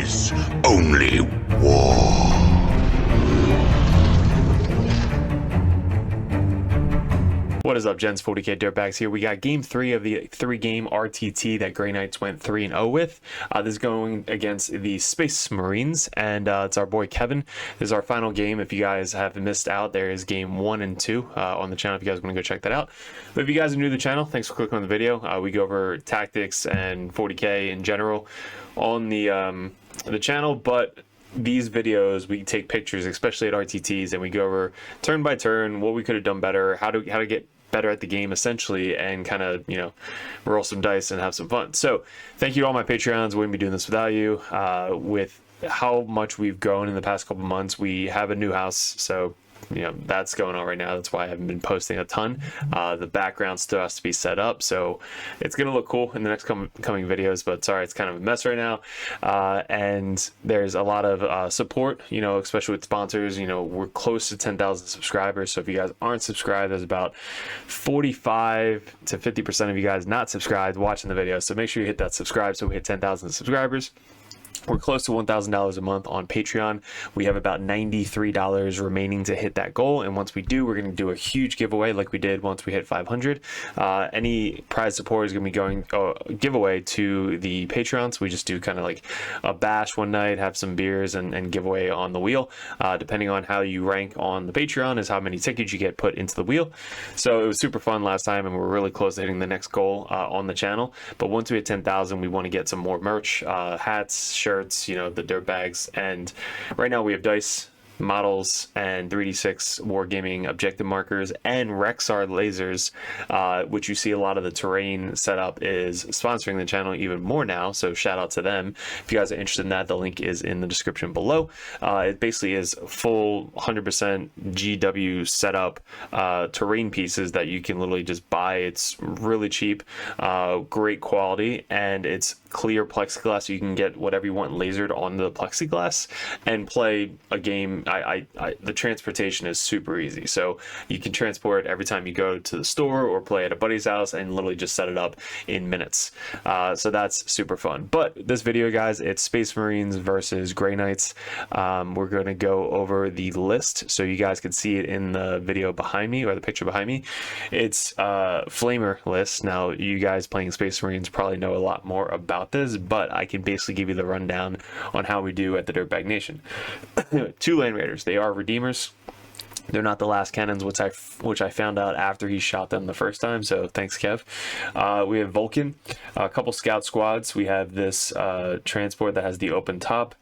is only war. What is up, gents? 40k Dirtbags here. We got game 3 of the 3-game RTT that Grey Knights went 3-0 with. This is going against the Space Marines, and it's our boy Kevin. This is our final game. If you guys have missed out, there is game 1 and 2 on the channel if you guys want to go check that out. But if you guys are new to the channel, thanks for clicking on the video. We go over tactics and 40k in general on the channel, but these videos we take pictures, especially at RTTs, and we go over turn by turn what we could have done better, how to get better at the game essentially, and kind of, you know, roll some dice and have some fun. So thank you to all my Patreons. Wouldn't be doing this without you. With how much we've grown in the past couple months, we have a new house, so you know that's going on right now. That's why I haven't been posting a ton. The background still has to be set up, so it's gonna look cool in the next coming videos, but sorry, it's kind of a mess right now. And there's a lot of support, you know, especially with sponsors. You know, we're close to 10,000 subscribers, so if you guys aren't subscribed, there's about 45 to 50% of you guys not subscribed watching the video, so make sure you hit that subscribe so we hit 10,000 subscribers. We're close to $1,000 a month on Patreon. We have about $93 remaining to hit that goal, and once we do, we're going to do a huge giveaway like we did once we hit 500. Any prize support is going to be going giveaway to the Patreon, so we just do kind of like a bash one night, have some beers, and giveaway on the wheel. Depending on how you rank on the Patreon is how many tickets you get put into the wheel. So it was super fun last time, and we're really close to hitting the next goal on the channel. But once we hit 10,000, we want to get some more merch, hats, shirts, you know, the dirt bags, and right now we have dice, models, and 3d6 wargaming objective markers and Rexar lasers, which you see a lot of the terrain setup is sponsoring the channel even more now, so shout out to them. If you guys are interested in that, the link is in the description below. It basically is full 100% GW setup terrain pieces that you can literally just buy. It's really cheap, great quality, and it's clear plexiglass, so you can get whatever you want lasered on the plexiglass and play a game. The transportation is super easy, so you can transport every time you go to the store or play at a buddy's house and literally just set it up in minutes. So that's super fun. But this video, guys, it's Space Marines versus Grey Knights. We're going to go over the list so you guys can see it in the video behind me, or the picture behind me. It's Flamer list. Now, you guys playing Space Marines probably know a lot more about this, but I can basically give you the rundown on how we do at the Dirtbag Nation. 2 Land Raiders. They are Redeemers. They're not the last cannons, which I found out after he shot them the first time, so thanks, Kev. We have Vulcan, a couple scout squads. We have this transport that has the open top,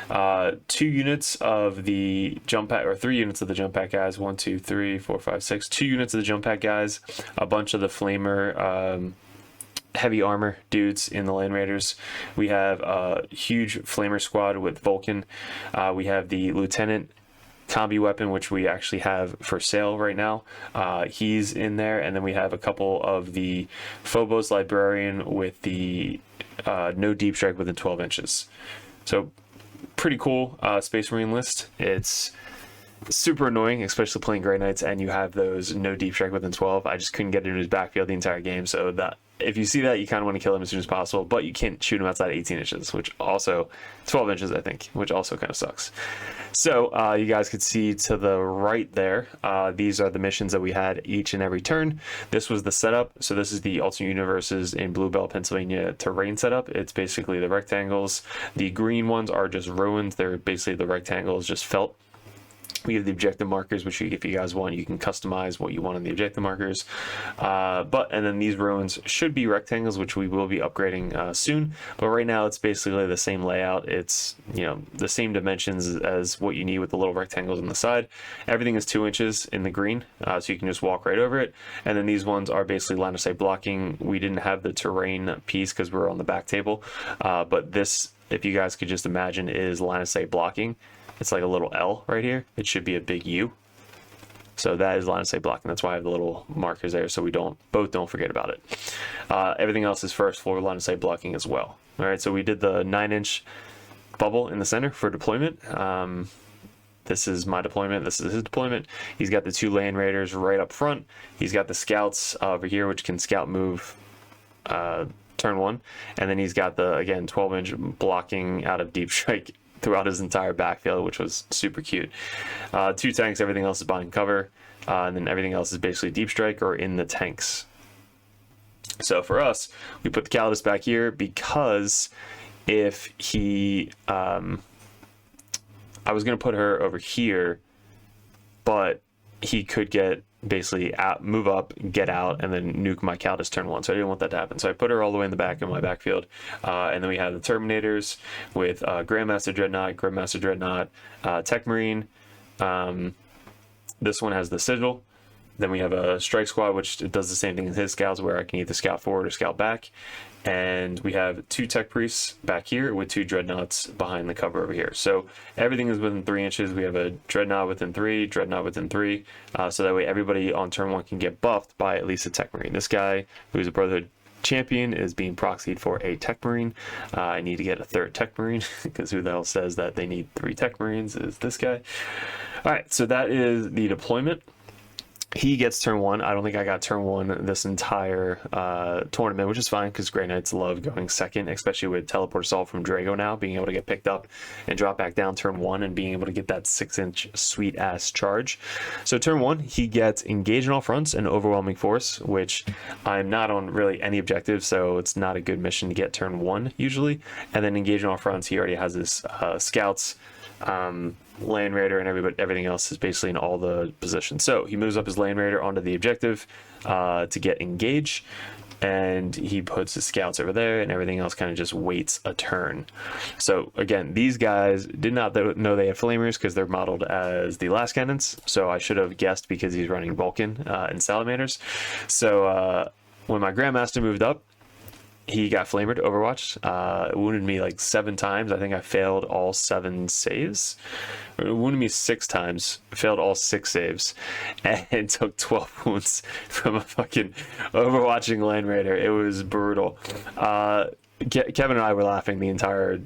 2 units of the jump pack, or 3 units of the jump pack guys. 1, 2, 3, 4, 5, 6. 2 units of the jump pack guys, a bunch of the Flamer heavy armor dudes in the Land Raiders. We have a huge Flamer squad with Vulcan. We have the Lieutenant combi weapon, which we actually have for sale right now. He's in there, and then we have a couple of the Phobos Librarian with the no deep strike within 12 inches. So pretty cool Space Marine list. It's super annoying, especially playing Grey Knights and you have those no deep strike within 12. I just couldn't get into his backfield the entire game, so that if you see that, you kind of want to kill him as soon as possible, but you can't shoot him outside 18 inches, which also 12 inches, I think, which also kind of sucks. So you guys could see to the right there, these are the missions that we had each and every turn. This was the setup. So this is the alternate universes in Bluebell, Pennsylvania terrain setup. It's basically the rectangles. The green ones are just ruins. They're basically the rectangles, just felt. We have the objective markers, which if you guys want, you can customize what you want on the objective markers. And then these ruins should be rectangles, which we will be upgrading soon. But right now, it's basically the same layout. It's, you know, the same dimensions as what you need with the little rectangles on the side. Everything is 2 inches in the green, so you can just walk right over it. And then these ones are basically line of sight blocking. We didn't have the terrain piece because we're on the back table, but this, if you guys could just imagine, is line of sight blocking. It's like a little L right here. It should be a big U. So that is line of sight blocking. That's why I have the little markers there, so we don't forget about it. Everything else is first floor line of sight blocking as well. All right, so we did the 9-inch bubble in the center for deployment. This is my deployment. This is his deployment. He's got the 2 Land Raiders right up front. He's got the scouts over here, which can scout move turn 1, and then he's got the, again, 12-inch blocking out of deep strike throughout his entire backfield, which was super cute. 2 tanks, everything else is behind cover, and then everything else is basically deep strike or in the tanks. So for us, we put the Calidus back here because if he, I was going to put her over here, but he could get basically out, move up, get out, and then nuke my Calidus turn 1. So I didn't want that to happen. So I put her all the way in the back of my backfield. And then we have the Terminators with Grandmaster Dreadnought, Grandmaster Dreadnought, Tech Marine. This one has the Sigil. Then we have a Strike Squad, which does the same thing as his scouts, where I can either scout forward or scout back. And we have 2 Tech Priests back here with 2 Dreadnoughts behind the cover over here. So everything is within 3 inches. We have a Dreadnought within 3, Dreadnought within 3. So that way everybody on turn 1 can get buffed by at least a Tech Marine. This guy, who's a Brotherhood champion, is being proxied for a Tech Marine. I need to get a 3rd Tech Marine, because who the hell says that they need 3 Tech Marines is this guy. All right, so that is the deployment. He gets turn 1. I don't think I got turn 1 this entire tournament, which is fine because Grey Knights love going second, especially with Teleport Assault from Drago now, being able to get picked up and drop back down turn 1 and being able to get that 6-inch sweet-ass charge. So turn 1, he gets Engage on all fronts and Overwhelming Force, which I'm not on really any objective, so it's not a good mission to get turn 1 usually. And then Engage on all fronts, he already has his scouts, Land Raider, and everything else is basically in all the positions. So he moves up his Land Raider onto the objective to get Engage, and he puts his scouts over there, and everything else kind of just waits a turn. So again, these guys did not know they had Flamers because they're modeled as the last cannons, so I should have guessed because he's running Vulcan and Salamanders. So when my Grandmaster moved up, he got flamered to Overwatch. It wounded me like 7 times. I think I failed all 7 saves. It wounded me 6 times, failed all 6 saves, and took 12 wounds from a fucking Overwatching Land Raider. It was brutal. Kevin and I were laughing the entire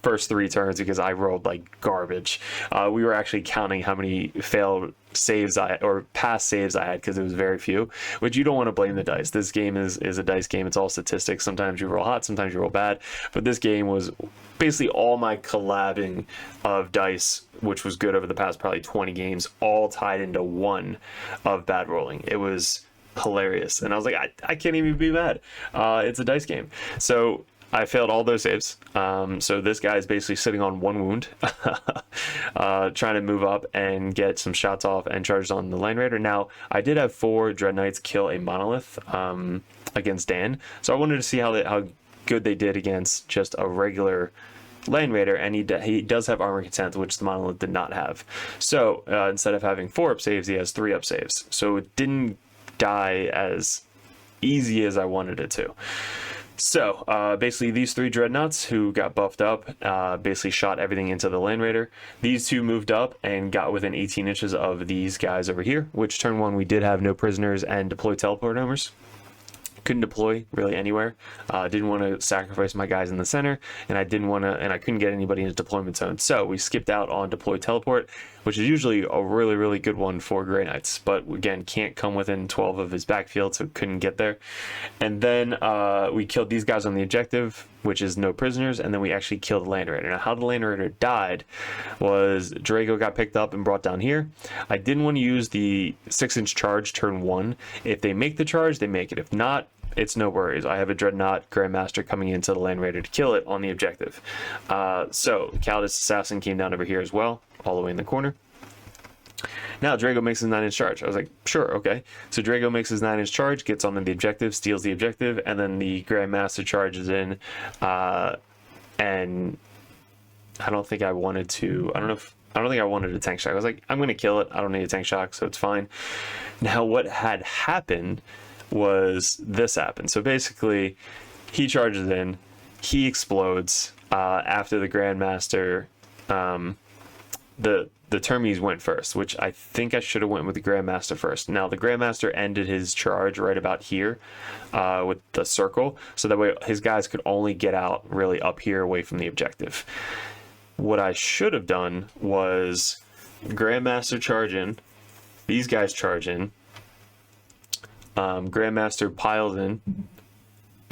first 3 turns because I rolled like garbage. We were actually counting how many failed saves or past saves I had because it was very few, which you don't want to blame the dice. This game is a dice game. It's all statistics. Sometimes you roll hot, sometimes you roll bad, but this game was basically all my collabing of dice, which was good over the past probably 20 games, all tied into one of bad rolling. It was hilarious, and I was like, I can't even be mad. It's a dice game. So I failed all those saves. So this guy is basically sitting on 1 wound, trying to move up and get some shots off and charges on the Land Raider. Now, I did have 4 Dread Knights kill a Monolith against Dan, so I wanted to see how good they did against just a regular Land Raider, and he does have Armor Content, which the Monolith did not have. So instead of having 4 up saves, he has 3 up saves. So it didn't die as easy as I wanted it to. So basically these 3 Dreadnoughts who got buffed up basically shot everything into the Land Raider. These 2 moved up and got within 18 inches of these guys over here, which turn 1 we did have no prisoners and deploy teleport homers. Couldn't deploy really anywhere. Didn't want to sacrifice my guys in the center, and I couldn't get anybody into deployment zone. So we skipped out on deploy teleport, which is usually a really, really good one for Grey Knights, but again, can't come within 12 of his backfield, so couldn't get there. And then we killed these guys on the objective, which is no prisoners, and then we actually killed the Land Raider. Now, how the Land Raider died was Drago got picked up and brought down here. I didn't want to use the 6-inch charge turn 1. If they make the charge, they make it. If not, it's no worries. I have a Dreadnought Grandmaster coming into the Land Raider to kill it on the objective. So Calidus Assassin came down over here as well, all the way in the corner. Now Drago makes his 9-inch charge. I was like, sure, okay. So Drago makes his 9-inch charge, gets onto the objective, steals the objective, and then the Grandmaster charges in. And I don't think I wanted to. I don't think I wanted a tank shock. I was like, I'm gonna kill it. I don't need a tank shock, so it's fine. Now what had happened was this happened. So basically, he charges in, he explodes after the Grandmaster. The Termies went first, which I think I should have went with the Grandmaster first. Now the Grandmaster ended his charge right about here with the circle, so that way his guys could only get out really up here away from the objective. What I should have done was Grandmaster charge in, these guys charge in, Grandmaster piles in,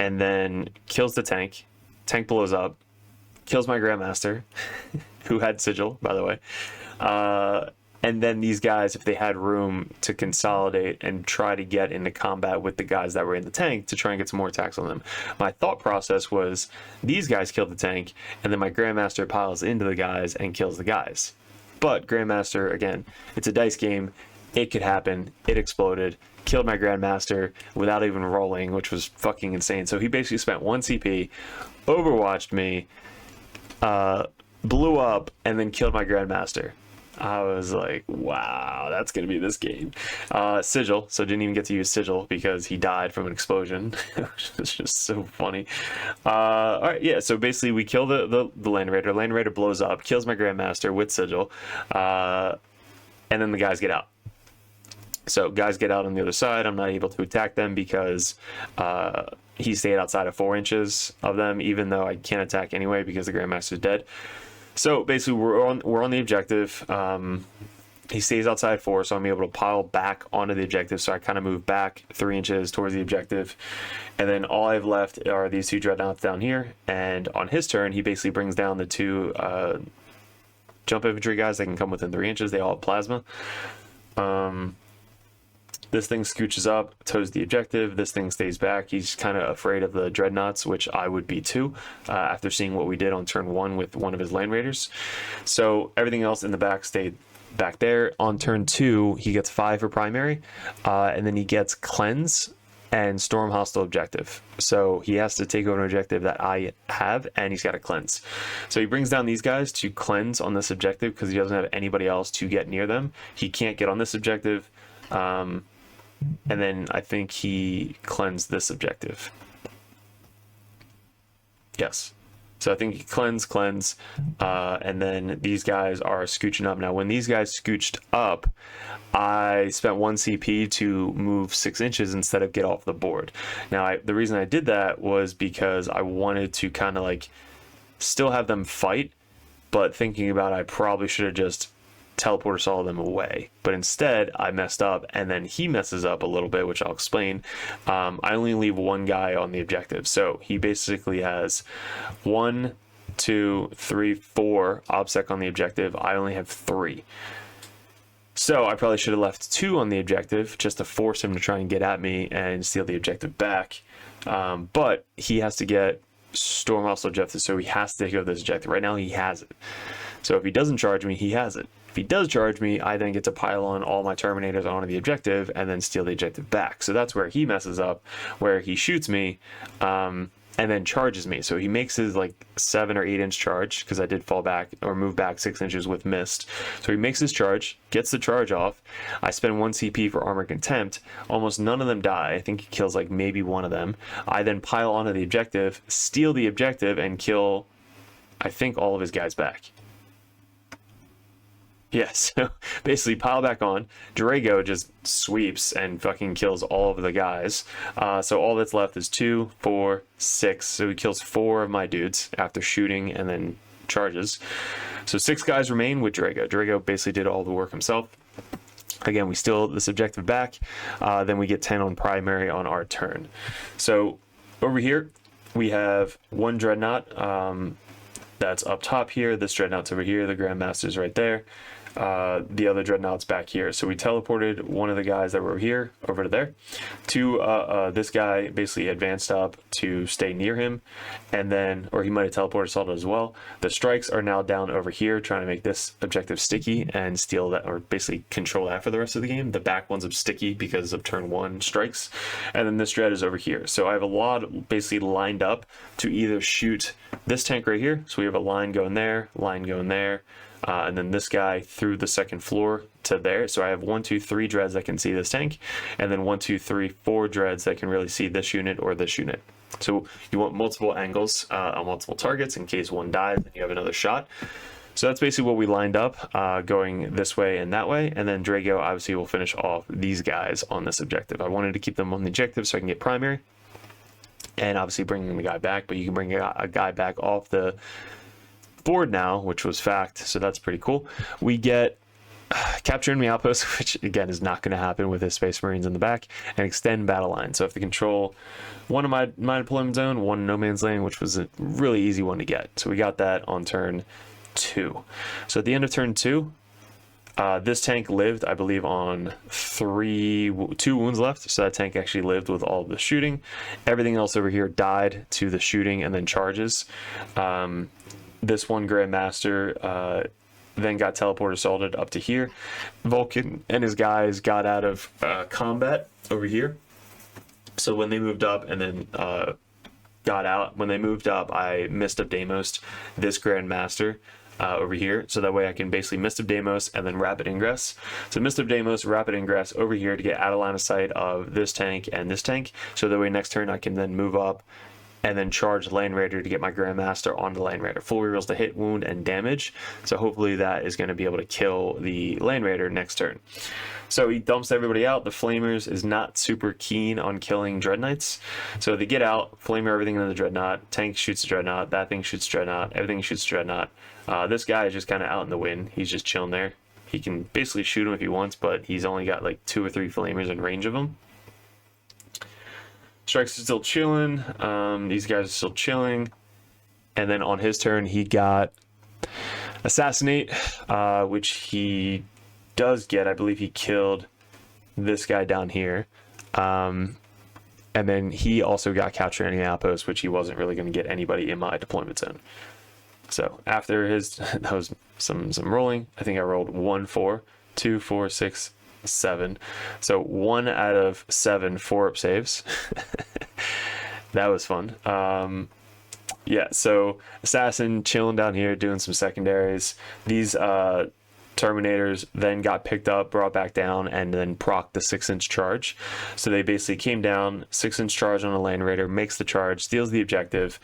and then kills the tank. Tank blows up, kills my Grandmaster, who had Sigil, by the way. And then these guys, if they had room to consolidate and try to get into combat with the guys that were in the tank to try and get some more attacks on them. My thought process was these guys kill the tank, and then my Grandmaster piles into the guys and kills the guys. But Grandmaster, again, it's a dice game. It could happen. It exploded. Killed my Grandmaster without even rolling, which was fucking insane. So he basically spent 1 CP, overwatched me, blew up, and then killed my Grandmaster. I was like, wow, that's going to be this game. Sigil, so didn't even get to use Sigil because he died from an explosion. It's just so funny. All right, yeah, so basically we kill the Land Raider. Land Raider blows up, kills my Grandmaster with Sigil, and then the guys get out. So guys get out on the other side. I'm not able to attack them because he stayed outside of 4 inches of them, even though I can't attack anyway because the Grandmaster's dead. So basically, we're on the objective. He stays outside 4, so I'm able to pile back onto the objective. So I kind of move back 3 inches towards the objective, and then all I have left are these 2 dreadnoughts down here. And on his turn, he basically brings down the 2 jump infantry guys that can come within 3 inches. They all have plasma. This thing scooches up, toes the objective. This thing stays back. He's kind of afraid of the dreadnoughts, which I would be too, after seeing what we did on turn 1 with one of his Land Raiders. So everything else in the back stayed back there. On turn 2, he gets 5 for primary, and then he gets cleanse and storm hostile objective. So he has to take over an objective that I have, and he's got to cleanse. So he brings down these guys to cleanse on this objective because he doesn't have anybody else to get near them. He can't get on this objective. And then I think he cleansed this objective. Yes. So I think he cleanse, and then these guys are scooching up. Now, when these guys scooched up, I spent 1 CP to move 6 inches instead of get off the board. Now, the reason I did that was because I wanted to kind of like still have them fight, but thinking about it, I probably should have just teleporter saw them away, but instead I messed up, and then he messes up a little bit, which I'll explain. I only leave 1 guy on the objective, so he basically has 1, 2, 3, 4 OBSEC on the objective. I only have 3, so I probably should have left 2 on the objective just to force him to try and get at me and steal the objective back. But he has to get storm hostile objective, so he has to take over this objective. Right now he has it, so if he doesn't charge me, he has it. If he does charge me, I then get to pile on all my Terminators onto the objective and then steal the objective back. So that's where he messes up, where he shoots me and then charges me. So he makes his like 7 or 8 inch charge, because I did fall back or move back 6 inches with mist. So he makes his charge, gets the charge off. I spend 1 CP for armor contempt. Almost none of them die. I think he kills like maybe 1 of them. I then pile onto the objective, steal the objective, and kill, I think, all of his guys back. Yeah, so basically pile back on. Drago just sweeps and fucking kills all of the guys. So all that's left is 2, 4, 6. So he kills 4 of my dudes after shooting and then charges. So 6 guys remain with Drago. Drago basically did all the work himself. Again, we steal this objective back. Then we get 10 on primary on our turn. So over here, we have 1 Dreadnought. That's up top here. This Dreadnought's over here. The Grandmaster's right there. The other Dreadnought's back here. So we teleported one of the guys that were here over to there. This guy basically advanced up to stay near him, and then, or he might have teleported assaulted as well. The strikes are now down over here, trying to make this objective sticky and steal that, or basically control that for the rest of the game. The back one's sticky because of turn 1 strikes, and then this dread is over here. So I have a lot basically lined up to either shoot this tank right here. So we have a line going there, and then this guy through the second floor to there. So I have 1, 2, 3 dreads that can see this tank, and then 1, 2, 3, 4 dreads that can really see this unit or this unit. So you want multiple angles on multiple targets in case one dies, and you have another shot. So that's basically what we lined up, going this way and that way. And then Drago obviously will finish off these guys on this objective. I wanted to keep them on the objective so I can get primary, and obviously bringing the guy back, but you can bring a guy back off the board now, which was fact, so that's pretty cool. We get capture enemy outposts, which again is not going to happen with his Space Marines in the back, and extend battle line. So if they control one of my deployment zone, one no man's land, which was a really easy one to get. So we got that on turn 2. So at the end of turn 2, this tank lived, I believe, on 2 wounds left. So that tank actually lived with all of the shooting. Everything else over here died to the shooting and then charges. This one Grandmaster then got teleported assaulted up to here. Vulcan and his guys got out of combat over here. So when they moved up and then got out, when they moved up, I missed up Deimos this Grandmaster over here, so that way I can basically Mist of Deimos and then Rapid Ingress. So Mist of Deimos, Rapid Ingress over here to get out of line of sight of this tank and this tank, so that way next turn I can then move up and then charge Land Raider to get my Grandmaster onto Land Raider. Full rerolls to hit, wound, and damage. So hopefully that is going to be able to kill the Land Raider next turn. So he dumps everybody out. The Flamers is not super keen on killing Dreadknights. So they get out, Flamer everything in the Dreadnought. Tank shoots the Dreadnought. That thing shoots Dreadnought. Everything shoots Dreadnought. This guy is just kind of out in the wind. He's just chilling there. He can basically shoot him if he wants, but he's only got like 2 or 3 Flamers in range of him. Strikes are still chilling. These guys are still chilling. And then on his turn, he got Assassinate, which he does get. I believe he killed this guy down here. And then he also got Capture Enemy Outpost, which he wasn't really going to get anybody in my deployment zone. So after his, that was some rolling. I think I rolled 1, 4, 2, 4, 6, 7. So 1 out of 7 4-up saves. That was fun. Yeah, so Assassin chilling down here doing some secondaries. These Terminators then got picked up, brought back down, and then procced the 6-inch charge. So they basically came down, 6-inch charge on a Land Raider, makes the charge, steals the objective.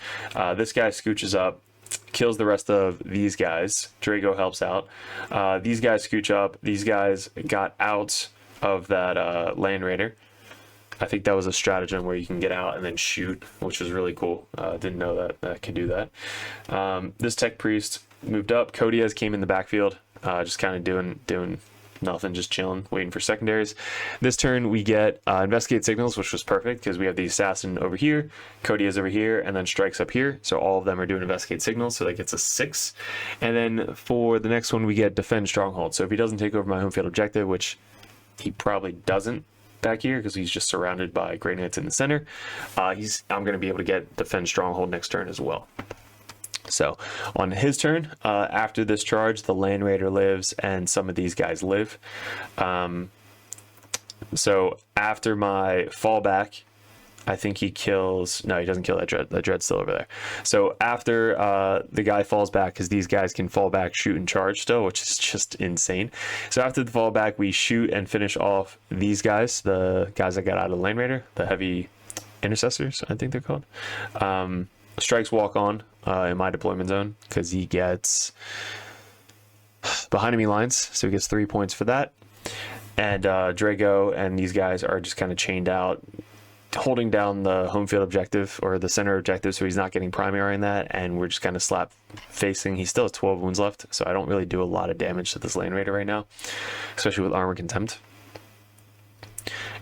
This guy scooches up, kills the rest of these guys. Drago helps out. These guys scooch up. These guys got out of that Land Raider. I think that was a stratagem where you can get out and then shoot, which was really cool. Didn't know that that could do that. This Tech Priest moved up. Codiaz came in the backfield, just kind of doing nothing, just chilling, waiting for secondaries. This turn we get Investigate Signals, which was perfect because we have the Assassin over here, Codiaz over here, and then Strikes up here. So all of them are doing Investigate Signals, so that gets a 6. And then for the next one we get Defend Stronghold. So if he doesn't take over my home field objective, which he probably doesn't back here because he's just surrounded by Grey Knights in the center, I'm going to be able to get Defend Stronghold next turn as well. So on his turn, after this charge, the Land Raider lives and some of these guys live. So after my fallback, I think he kills... No, he doesn't kill that Dread. That Dread's still over there. So after the guy falls back, because these guys can fall back, shoot, and charge still, which is just insane. So after the fallback, we shoot and finish off these guys, the guys that got out of the Land Raider, the Heavy Intercessors, I think they're called. Strikes walk on in my deployment zone because he gets behind enemy lines, so he gets 3 points for that. And Drago and these guys are just kind of chained out, holding down the home field objective or the center objective, so he's not getting primary in that, and we're just kind of slap facing. He still has 12 wounds left, so I don't really do a lot of damage to this Land Raider right now, especially with Armor Contempt.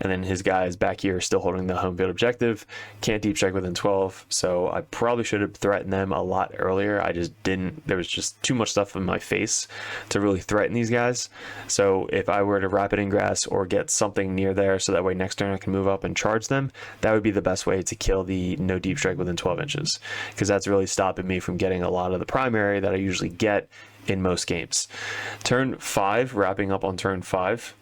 And then his guys back here are still holding the home field objective. Can't deep strike within 12, so I probably should have threatened them a lot earlier. I just didn't. There was just too much stuff in my face to really threaten these guys. So if I were to Rapid Ingress or get something near there so that way next turn I can move up and charge them, that would be the best way to kill the no deep strike within 12 inches, because that's really stopping me from getting a lot of the primary that I usually get in most games. Turn 5, wrapping up on turn 5.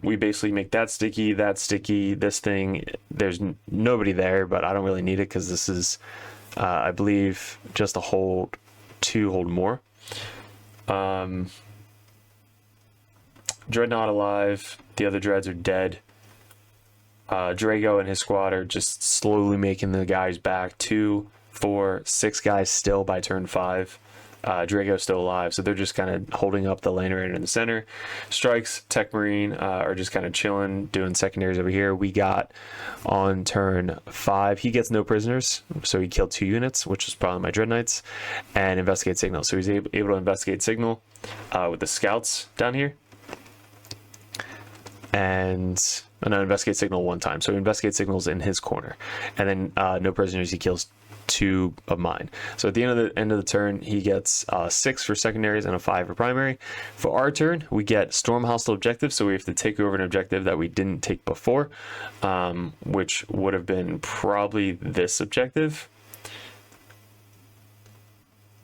We basically make that sticky, this thing. There's nobody there, but I don't really need it because this is, I believe, just a hold 2, hold more. Dreadnought alive. The other Dreads are dead. Drago and his squad are just slowly making the guys back. 2, 4, 6 guys still by turn 5. Drago's still alive, so they're just kind of holding up the Land Raider in the center. Strikes, Tech Marine are just kind of chilling, doing secondaries over here. We got on turn 5, he gets no prisoners, so he killed 2 units, which is probably my Dread Knights, and Investigate Signal. So he's able to Investigate Signal with the scouts down here. And Investigate Signal 1 time. So Investigate Signals in his corner. And then no prisoners, he kills 2 of mine. So at the end of the turn, he gets 6 for secondaries and a 5 for primary. For our turn, we get Storm Hostile Objective, so we have to take over an objective that we didn't take before, which would have been probably this objective.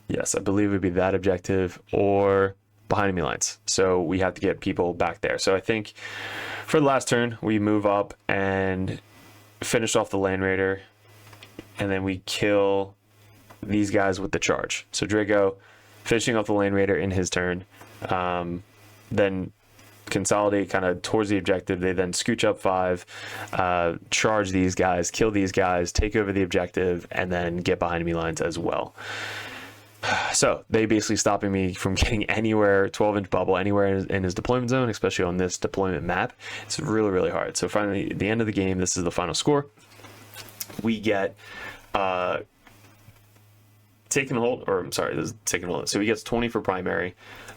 Yes, I believe it would be that objective, or behind enemy lines. So we have to get people back there. So I think for the last turn, we move up and finish off the Land Raider, and then we kill these guys with the charge. So Drago finishing off the Land Raider in his turn, then consolidate kind of towards the objective. They then scooch up 5, charge these guys, kill these guys, take over the objective, and then get behind enemy lines as well. So they basically stopping me from getting anywhere, 12-inch bubble anywhere in his deployment zone, especially on this deployment map. It's really, really hard. So finally, at the end of the game, this is the final score. We get taken hold, or I'm sorry, this is taken hold. So he gets 20 for primary,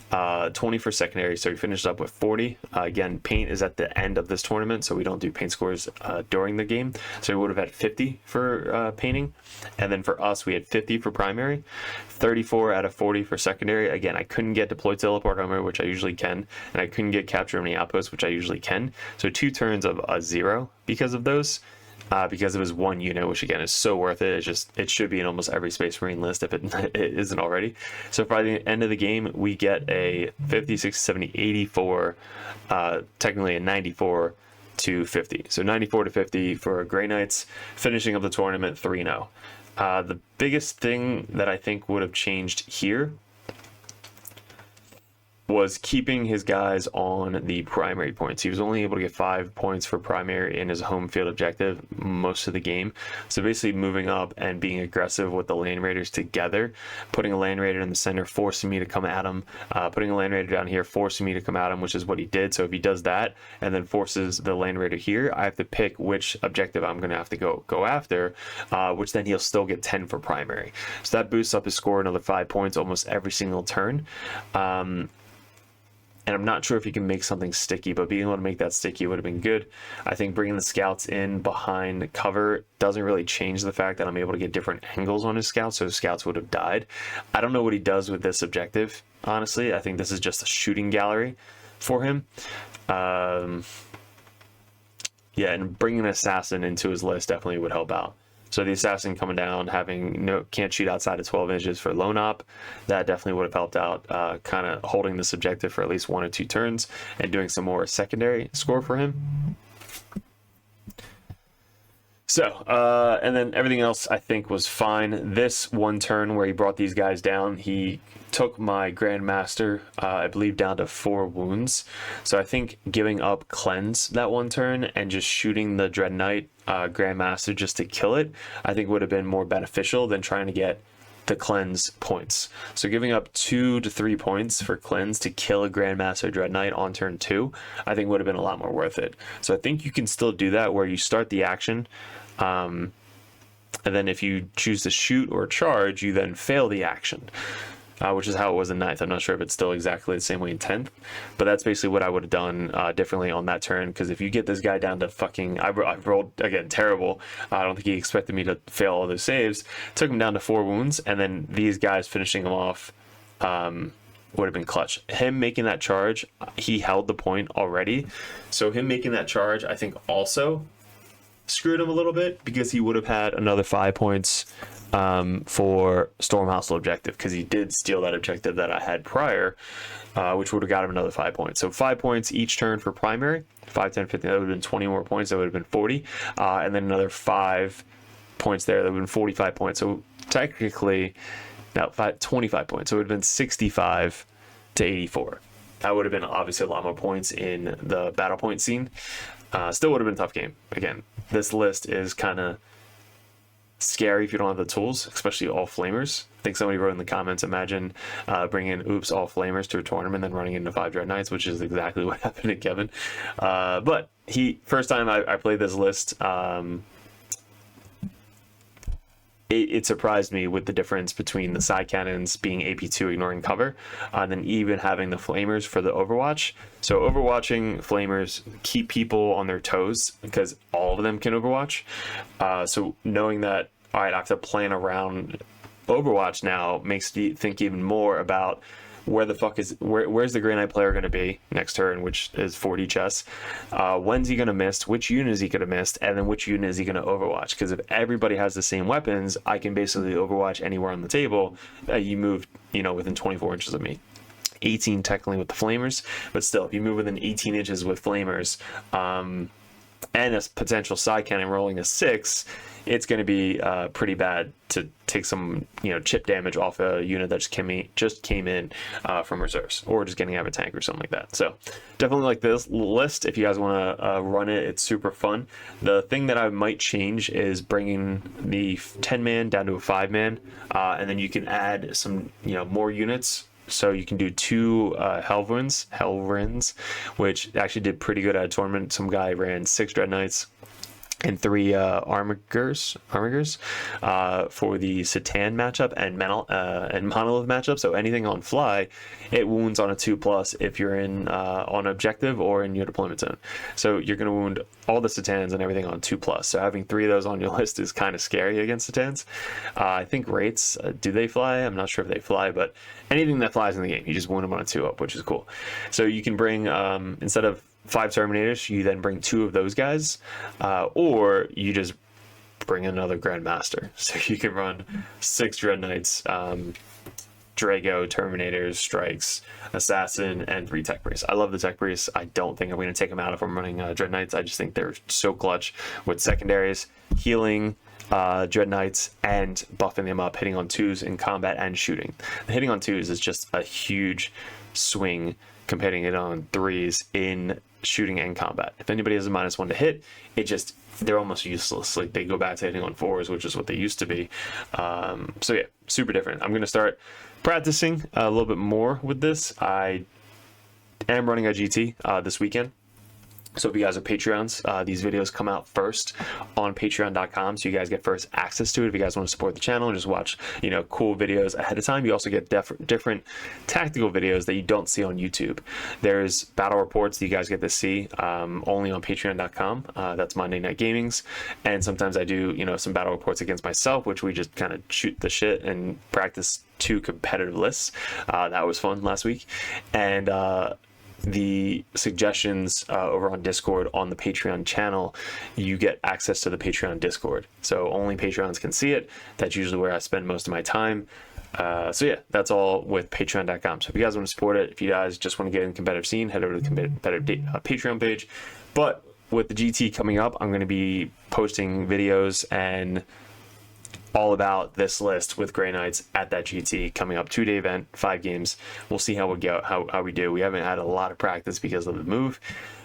20 for secondary, so he finishes up with 40. Again, paint is at the end of this tournament, so we don't do paint scores during the game. So he would have had 50 for painting, and then for us, we had 50 for primary, 34 out of 40 for secondary. Again, I couldn't get deployed teleport armor, which I usually can, and I couldn't get capture any outposts, which I usually can. So 2 turns of a 0 because of those. Because it was 1 unit, which again is so worth it. It should be in almost every Space Marine list if it isn't already. So by the end of the game, we get a 50, 60, 70, 84, technically a 94 to 50. So 94 to 50 for Grey Knights, finishing up the tournament 3-0. The biggest thing that I think would have changed here was keeping his guys on the primary points. He was only able to get 5 points for primary in his home field objective most of the game. So basically moving up and being aggressive with the Land Raiders together, putting a Land Raider in the center, forcing me to come at him, putting a Land Raider down here, forcing me to come at him, which is what he did. So if he does that and then forces the Land Raider here, I have to pick which objective I'm going to have to go after, which then he'll still get 10 for primary. So that boosts up his score another 5 points almost every single turn. And I'm not sure if he can make something sticky, but being able to make that sticky would have been good. I think bringing the scouts in behind cover doesn't really change the fact that I'm able to get different angles on his scouts, so his scouts would have died. I don't know what he does with this objective, honestly. I think this is just a shooting gallery for him. Yeah, and bringing an assassin into his list definitely would help out. So the assassin coming down, can't shoot outside of 12 inches for lone op, that definitely would have helped out, kind of holding this objective for at least 1 or 2 turns and doing some more secondary score for him. So, and then everything else I think was fine. This 1 turn where he brought these guys down, he took my Grandmaster, I believe, down to 4 wounds. So I think giving up Cleanse that 1 turn and just shooting the Dread Knight Grandmaster just to kill it, I think would have been more beneficial than trying to get the Cleanse points. So giving up 2 to 3 points for Cleanse to kill a Grandmaster Dread Knight on turn 2, I think would have been a lot more worth it. So I think you can still do that where you start the action, and then if you choose to shoot or charge, you then fail the action. Which is how it was in 9th. I'm not sure if it's still exactly the same way in 10th, but that's basically what I would have done differently on that turn, because if you get this guy down to fucking... I rolled, again, terrible. I don't think he expected me to fail all those saves. Took him down to 4 wounds, and then these guys finishing him off would have been clutch. Him making that charge, he held the point already. So him making that charge, I think, also screwed him a little bit, because he would have had another 5 points for Storm Hostile objective, because he did steal that objective that I had prior, which would have got him another 5 points. So 5 points each turn for primary, 5, 10, 15, that would have been 20 more points, that would have been 40, and then another 5 points there, that would have been 45 points. So technically, now 25 points, so it would have been 65 to 84. That would have been obviously a lot more points in the battle point scene. Still would have been a tough game. Again, this list is kind of scary if you don't have the tools, especially all flamers. I think somebody wrote in the comments, imagine bringing all flamers to a tournament, then running into 5 Dread Knights, which is exactly what happened to Kevin. But first time I played this list, it surprised me with the difference between the side cannons being AP2 ignoring cover, and then even having the flamers for the overwatch. So overwatching flamers keep people on their toes because all of them can overwatch. So knowing that, all right, I have to plan around overwatch now makes you think even more about where's the Grey Knight player going to be next turn, which is 40 chess. When's he going to miss? Which unit is he going to miss? And then which unit is he going to overwatch? Because if everybody has the same weapons, I can basically overwatch anywhere on the table. You move, within 24 inches of me. 18 technically with the flamers, but still, if you move within 18 inches with flamers, and a potential side cannon rolling a 6, it's going to be pretty bad to take some chip damage off a unit that just came in from reserves, or just getting out of a tank or something like that. So definitely like this list if you guys want to run it. It's super fun. The thing that I might change is bringing the 10-man down to a 5-man, and then you can add some more units. So you can do 2 Helvrins, which actually did pretty good at a tournament. Some guy ran 6 Dread Knights and 3 Armigers for the Satan matchup and Monolith matchup. So anything on fly, it wounds on a 2+ if you're in on objective or in your deployment zone. So you're going to wound all the Satans and everything on 2+. So having 3 of those on your list is kind of scary against Satans. I think Wraiths, do they fly? I'm not sure if they fly, but anything that flies in the game, you just wound them on a 2+, which is cool. So you can bring, instead of 5 Terminators, you then bring 2 of those guys, or you just bring another Grandmaster. So you can run 6 Dread Knights, Drago, Terminators, Strikes, Assassin, and 3 Tech Priests. I love the Tech Priests. I don't think I'm going to take them out if I'm running Dread Knights. I just think they're so clutch with secondaries, healing, Dread Knights, and buffing them up, hitting on 2s in combat and shooting. The hitting on 2s is just a huge swing comparing it on 3s in shooting and combat. If anybody has a -1 to hit, they're almost useless. Like, they go back to hitting on 4s, which is what they used to be. So yeah, super different. I'm going to start practicing a little bit more with this. I am running a GT this weekend. So if you guys are Patreons, these videos come out first on patreon.com, so you guys get first access to it. If you guys want to support the channel and just watch, cool videos ahead of time, you also get different tactical videos that you don't see on YouTube. There's battle reports that you guys get to see only on patreon.com. That's Monday Night Gamings. And sometimes I do, some battle reports against myself, which we just kind of shoot the shit and practice 2 competitive lists. That was fun last week. And the suggestions over on Discord on the Patreon channel, you get access to the Patreon Discord. So only Patreons can see it. That's usually where I spend most of my time. So yeah, that's all with patreon.com. So if you guys want to support it, if you guys just want to get in the competitive scene, head over to the competitive Patreon page. But with the GT coming up, I'm going to be posting videos and all about this list with Grey Knights at that GT coming up. 2-day event, 5 games. We'll see how we go, how we do. We haven't had a lot of practice because of the move,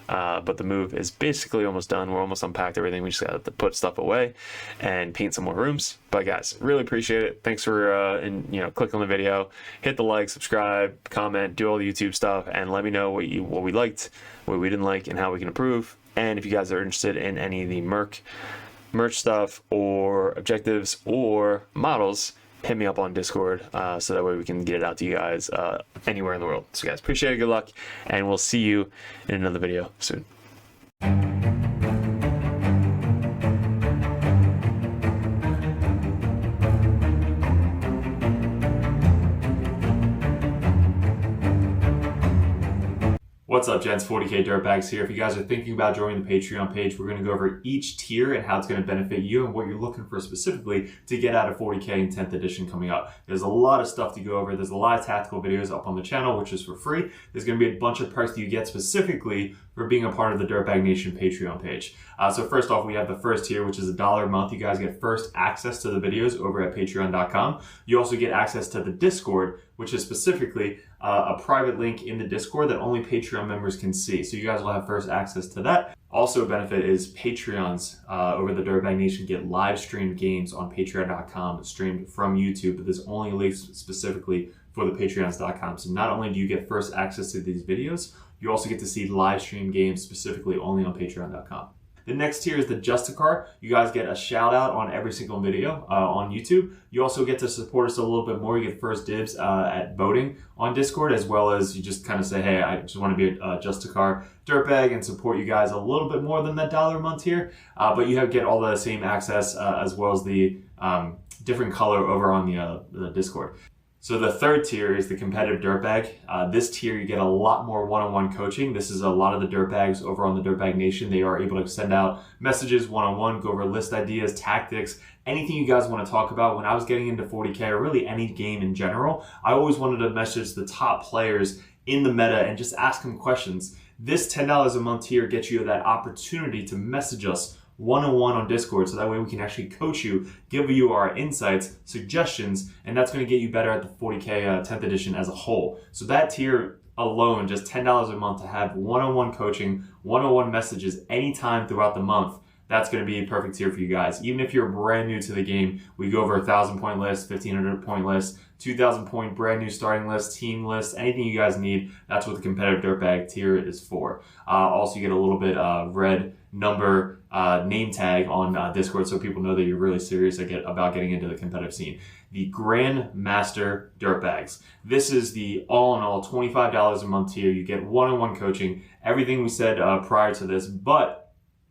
but the move is basically almost done. We're almost unpacked everything. We just got to put stuff away and paint some more rooms. But guys, really appreciate it. Thanks for click on the video, hit the like, subscribe, comment, do all the YouTube stuff, and let me know what we liked, what we didn't like, and how we can improve. And if you guys are interested in any of the merch stuff or objectives or models, hit me up on Discord, so that way we can get it out to you guys anywhere in the world. So guys, appreciate it, good luck, and we'll see you in another video soon. What's up, gents? 40k Dirtbags here. If you guys are thinking about joining the Patreon page, we're going to go over each tier and how it's going to benefit you and what you're looking for specifically to get out of 40k in 10th edition coming up. There's a lot of stuff to go over. There's a lot of tactical videos up on the channel, which is for free. There's going to be a bunch of perks that you get specifically for being a part of the Dirtbag Nation Patreon page. So first off, we have the first tier, which is $1 a month. You guys get first access to the videos over at patreon.com. You also get access to the Discord, which is specifically a private link in the Discord that only Patreon members can see. So you guys will have first access to that. Also a benefit is Patreons over the Dirtbag Nation get live streamed games on patreon.com streamed from YouTube, but there's only links specifically for the patreons.com. So not only do you get first access to these videos, you also get to see live stream games specifically only on patreon.com. The next tier is the Justicar. You guys get a shout out on every single video on YouTube. You also get to support us a little bit more. You get first dibs at voting on Discord, as well as you just kind of say, hey, I just want to be a Justicar Dirtbag and support you guys a little bit more than that $1 a month tier. But you get all the same access as well as the different color over on the Discord. So the third tier is the competitive Dirtbag. This tier, you get a lot more one-on-one coaching. This is a lot of the Dirtbags over on the Dirtbag Nation. They are able to send out messages one-on-one, go over list ideas, tactics, anything you guys want to talk about. When I was getting into 40K, or really any game in general, I always wanted to message the top players in the meta and just ask them questions. This $10 a month tier gets you that opportunity to message us one-on-one on Discord, so that way we can actually coach you, give you our insights, suggestions, and that's going to get you better at the 40K 10th edition as a whole. So that tier alone, just $10 a month to have one-on-one coaching, one-on-one messages anytime throughout the month, that's going to be a perfect tier for you guys. Even if you're brand new to the game, we go over 1,000-point list, 1,500-point list, 2,000-point brand new starting list, team list, anything you guys need, that's what the competitive Dirtbag tier is for. Also, you get a little bit red number name tag on Discord, so people know that you're really serious about getting into the competitive scene. The Grandmaster Dirtbags. This is the all-in-all $25 a month tier. You get one-on-one coaching, everything we said prior to this, but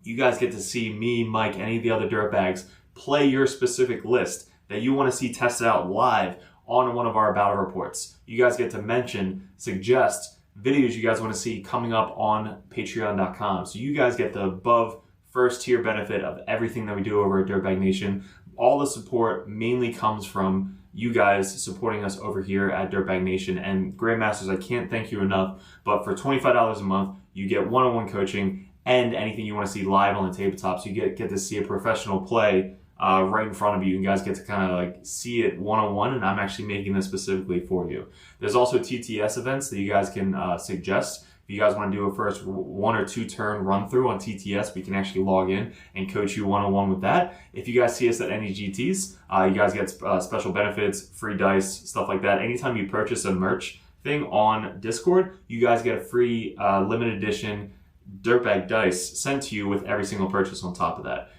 you guys get to see me, Mike, any of the other Dirtbags play your specific list that you want to see tested out live on one of our battle reports. You guys get to mention, suggest videos you guys want to see coming up on patreon.com. So you guys get the above first tier benefit of everything that we do over at Dirtbag Nation. All the support mainly comes from you guys supporting us over here at Dirtbag Nation. And Grandmasters, I can't thank you enough, but for $25 a month, you get one-on-one coaching and anything you want to see live on the tabletop. So you get to see a professional play right in front of you. You guys get to kind of like see it one-on-one, and I'm actually making this specifically for you. There's also TTS events that you guys can suggest. If you guys want to do a first 1 or 2 turn run through on TTS, we can actually log in and coach you one-on-one with that. If you guys see us at any GTs, you guys get special benefits, free dice, stuff like that. Anytime you purchase a merch thing on Discord, you guys get a free limited edition Dirtbag dice sent to you with every single purchase on top of that.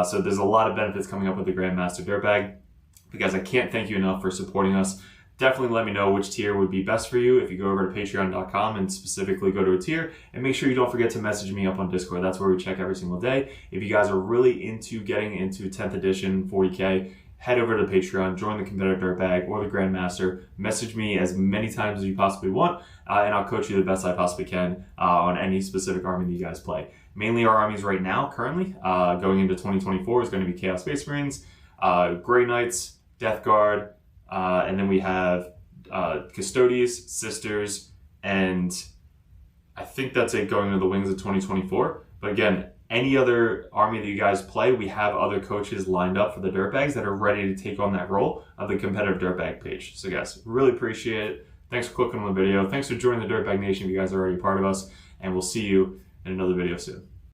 So there's a lot of benefits coming up with the Grandmaster Dirtbag. Because I can't thank you enough for supporting us. Definitely let me know which tier would be best for you if you go over to patreon.com and specifically go to a tier. And make sure you don't forget to message me up on Discord. That's where we check every single day. If you guys are really into getting into 10th edition 40K, head over to Patreon, join the competitive Dirtbag or the Grandmaster. Message me as many times as you possibly want, and I'll coach you the best I possibly can on any specific army that you guys play. Mainly our armies right now, currently, going into 2024 is going to be Chaos Space Marines, Grey Knights, Death Guard, and then we have Custodes, Sisters, and I think that's it going into the Wings of 2024. But again, any other army that you guys play, we have other coaches lined up for the Dirtbags that are ready to take on that role of the competitive Dirtbag page. So guys, really appreciate it. Thanks for clicking on the video. Thanks for joining the Dirtbag Nation if you guys are already a part of us. And we'll see you in another video soon.